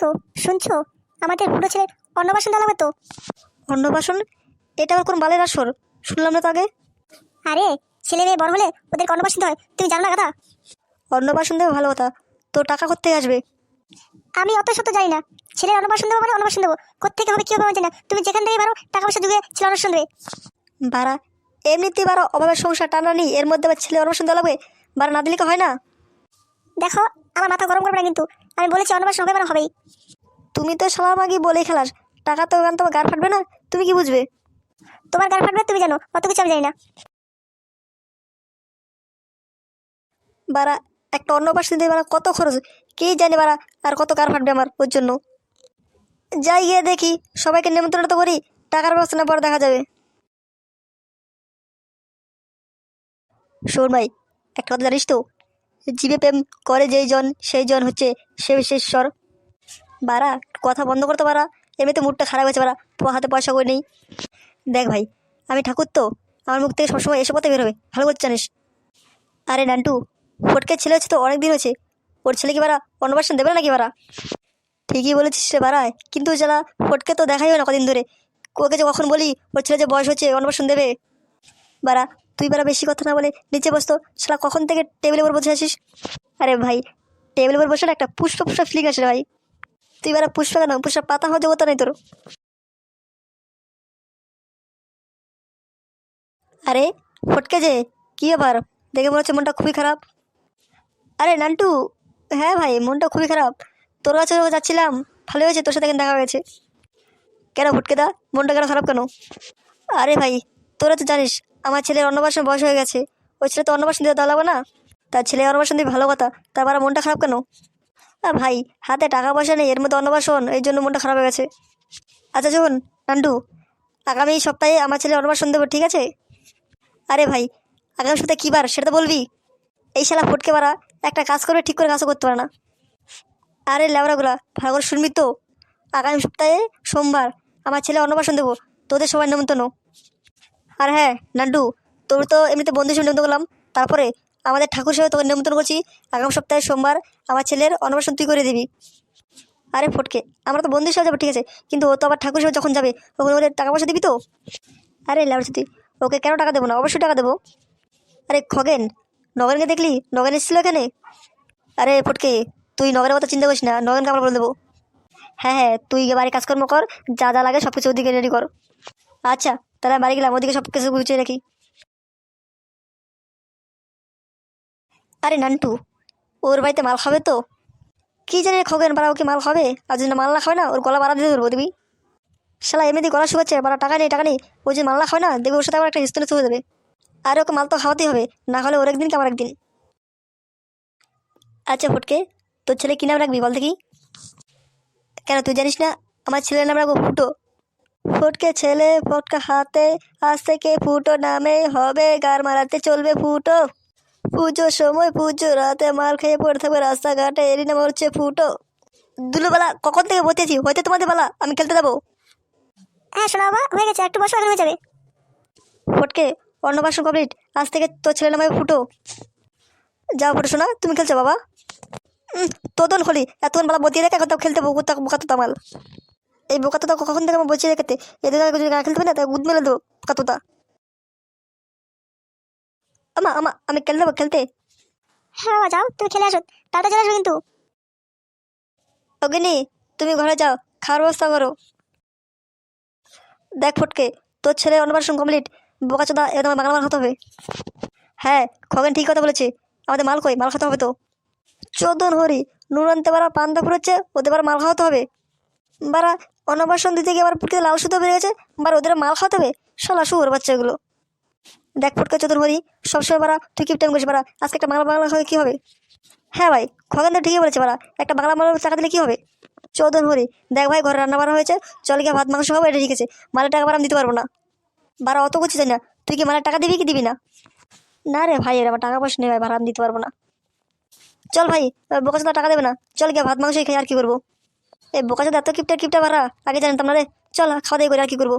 গো, শুনছো? আমাদের বুড়ো ছেলের অন্নপ্রাশন দেওয়া লাগবে তো। অন্নপ্রাশন? এটা আবার কোন বালের আসর? শুনলাম না তো আগে। আরে, ছেলে মেয়ে বড় হলে ওদেরকে অন্নপ্রাশন দিতে হয়, তুমি জানো না কথা? অন্নপ্রাশন দেবে ভালো কথা, তো টাকা কোত্থেকে আসবে? আমি অত শত জানি না। ছেলের অন্নপ্রাশন দেবো মানে অন্নপ্রাশন দেবো, কোত্থেকে হবে কি হবে আমি জানি না। তুমি যেখান থেকে পারো টাকা পয়সা যুগে ছেলে অন্নপ্রাশন দেবে। বাড়া, এমনিতেই বারো অভাবের সংসার টানানি, এর মধ্যে আবার ছেলে অন্নপ্রাশন দেওয়া লাগবে? বাড়া, না দিলে কি হয় না? দেখো, আমার মাথা গরম করবে না কিন্তু। আমি বলেছি অন্নপ্রাশন হবে মানে হবেই। তুমি তো শালা আমাকে বলেই খেলাস, টাকা তো ওখান তোমার গার ফাটবে না? তুমি কি বুঝবে? তোমার গার ফাটবে তুমি জানো, অত কিছু আমি জানি না। বাড়া, একটা অন্নপ্রাশন দিয়ে বাড়া কত খরচ, কে জানে বাড়া। আর কত গার ফাটবে আমার ওর জন্য। যাই গিয়ে দেখি, সবাইকে নেমন্তন্ন তো করি, টাকার ব্যবস্থা না পরে দেখা যাবে। শোন ভাই, একটা কথা জানিস তো, জীবে প্রেম করে যেই জন সেই জন হচ্ছে সে বিশেষর। বাড়া, কথা বন্ধ করতে পারা, এমনিতে মুডটা খারাপ হয়েছে বাড়া, হাতে পয়সা করে নেই। দেখ ভাই, আমি ঠাকুর তো, আমার মুখ থেকে সবসময় এসে পথে বেরোবে, ভালো করে জানিস। আরে নান্টু, ফটকে ছেলে হচ্ছে তো অনেক দিন হয়েছে, ওর ছেলে কি বাড়া অন্নপ্রাশন দেবে না নাকি বাড়া? ঠিকই বলেছিস রে বাড়ায়, কিন্তু যারা ফটকে তো দেখাই হয় না কদিন ধরে। ওকে যে কখন বলি ওর ছেলে যে বয়স হচ্ছে অন্নপ্রাশন দেবে। বাড়া, তুই বাড়া বেশি কথা না বলে নিচে বসতো, শালা কখন থেকে টেবিলের উপর বসে আছিস? আরে ভাই, টেবিলের উপর বসে না একটা পুষ্প পুষ্প ফিলিং আসে রে ভাই। তুই বাড়া পুষ্প কেন, পুষ্প পাতা হওয়া যোগ্যতা নেই তোর। আরে ফটকে যে, কি ব্যাপার? দেখে মনে হচ্ছে মনটা খুবই খারাপ। আরে নান্টু, হ্যাঁ ভাই, মনটা খুবই খারাপ। তোর কাছে যখন যাচ্ছিলাম, ভালো হয়েছে তোর সাথে এখন দেখা হয়েছে। কেন ফটকে দা, মনটা কেন খারাপ কেন? আরে ভাই, তোরা তো জানিস আমার ছেলের অন্নপ্রাশন বয়স হয়ে গেছে। ওই ছেলে তো অন্নপ্রাশন দিতে দেওয়া লাগবে না? তার ছেলে অন্নপ্রাশন দিয়ে ভালো কথা, তারপর মনটা খারাপ কেন? ভাই, হাতে টাকা পয়সা নেই, এর মধ্যে অন্নপ্রাশন, এই জন্য মনটা খারাপ হয়ে গেছে। আচ্ছা শোন নান্টু, আগামী সপ্তাহে আমার ছেলে অন্নপ্রাশন দেবো, ঠিক আছে? আরে ভাই, আগামী সপ্তাহে কী বার সেটা তো বলবি। এই শালা ফটকে বাড়া একটা কাজ করবে, ঠিক করে কাজও করতে পারে না। আরে ল্যাবড়াগুলা, ভালো করে শুনবি তো, আগামী সপ্তাহে সোমবার আমার ছেলে অন্নপ্রাশন দেবো, তোদের সবাই নেমন্তন্ন। আর হ্যাঁ নান্টু, তোর তো এমনিতে বন্ধু হিসেবে নেমন্তন্ন করলাম, তারপরে আমাদের ঠাকুর সাহেব তোকে নেমন্তন্ন করছি, আগামী সপ্তাহে সোমবার আমার ছেলের অন্নপ্রাশন তুই করে দিবি। আরে ফটকে, আমরা তো বন্ধু হিসেবে যাবো ঠিক আছে, কিন্তু ও তো আবার ঠাকুর সাহেব যখন যাবে তখন ওদের টাকা পয়সা দিবি তো? আরে ল্যাবড়া তুই, ওকে কেন টাকা দেবো না, অবশ্যই টাকা দেবো। আরে খগেন, নগেনকে দেখলি? নগেন এসেছিল এখানে। আরে ফটকে, তুই নগেনের কথা চিন্তা করিস না, নগেনকে আমরা বলে দেবো। হ্যাঁ হ্যাঁ, তুই গিয়ে বাড়ি কাজকর্ম কর, যা যা লাগে সব কিছু ওদিকে রেডি কর। আচ্ছা, তাহলে আমি বাড়ি গেলাম, ওদিকে সব কিছু গুছিয়ে রাখি। আরে নান্টু, ওর বাড়িতে মাল খাবে তো? কি জানি রে খগেন, বাড়া ওকে মাল খাবে, আর যদি মাল না খাবে না ওর গলা বাড়া দিয়ে ধরবো দিবি। শালা এমনি গলা শুকাচ্ছে, বাড়া টাকা নেই টাকা নেই, ওই যে মাল না খাবে না দেখবে ওর সাথে আমার একটা হিস্টোরি হয়ে যাবে। আর ওকে মাল তো খাওয়াতেই হবে, না হলে ওর একদিন কি আমার একদিন। আচ্ছা ফটকে, তোর ছেলে কি নাম রাখবি বল দেখি? কেন তুই জানিস না আমার ছেলের নাম রাখবো ফুটো? ফটকে ছেলে ফটকা হাতে, আজ থেকে ফুটো নামে হবে গার মারাতে চলবে ফুটো। পুজোর সময় পুজো রাতে মাল খেয়ে পড়ে থাকবে রাস্তাঘাটে, এরই নাম হচ্ছে ফুটো। দুলোবেলা কখন থেকে বলতেছি হয়তো তোমাদের বেলা, আমি খেলতে যাবো। হ্যাঁ শোনা বাবা, হয়ে গেছে, একটু বসো, এখন হয়ে যাবে। ফটকে, অন্নপ্রাশন কমপ্লিট, আজ থেকে তোর ছেলের নামে ফুটো। যাও ফুটো শোনা, তুমি খেলছো বাবা। তোতন হলি এতক্ষণ বেলা বতিয়ে রেখে এখন তাও খেলতে বোকাতো তামাল। এই বোকাতোতা কখন থেকে আমার বসিয়ে রেখেতে, এদের যদি না খেলতে পারি না তাই গুদ মেলে দেবো বোকাতোতা। আমি খেলতে যাবো খেলতে। হ্যাঁ বাবা, যাও তুমি খেলে আসো, তাড়াতাড়ি চলে আসো কিন্তু। অগ্নি, তুমি ঘরে যাও, খাওয়ার ব্যবস্থা করো। দেখ ফটকে, তোর ছেলে অন্নপ্রাশন কমপ্লিট, বোকাচোদা এবার তোমার বাংলা মাল খেতে হবে। হ্যাঁ, খগেন ঠিক কথা বলেছে, আমাদের মাল কই, মাল খেতে হবে তো। চোদন হরি, নুন আনতে পারা পান্তা ফুরোচ্ছে, ওদের বার মাল খাওয়াতে হবে। বারা, অন্নপ্রাশন দিতে গিয়ে আবার পুটকে লাল সুতো বেরিয়ে গেছে, ওদের মাল খাওয়াতে হবে, শালা শুয়োর বাচ্চাগুলো। দেখ ফটকে চোদন হরি, সবসময় বারা তুই কি টাইম করিস বারা, আজকে একটা বাংলা বাংলা খাওয়া কি হবে? হ্যাঁ ভাই, খগেন তো ঠিকই বলেছে বারা, একটা বাংলা মালের টাকা দিলে কি হবে? চোদন হরি, দেখ ভাই ঘরে রান্না বাড়া হয়েছে, চল গিয়ে ভাত মাংস খাবো, এটা ঠিক আছে, মালের টাকা বারা আমি দিতে পারবো না। বারা অত কিছু চাই না, তুই কি মালের টাকা দিবি কি দিবি না? না রে ভাই, এর আমার টাকা পয়সা নেই ভাই, ভাড়া আমি দিতে পারবো না। চল ভাই, বোকাচোদা টাকা দেবে না, চল গিয়ে ভাত মাংসই খাই, আর কি করবো? এই বোকাচোদা এত কিপটা কিপটা ভাড়া, আগে জানতাম না রে। চল খাওয়া দাওয়া করে আর কি করবো।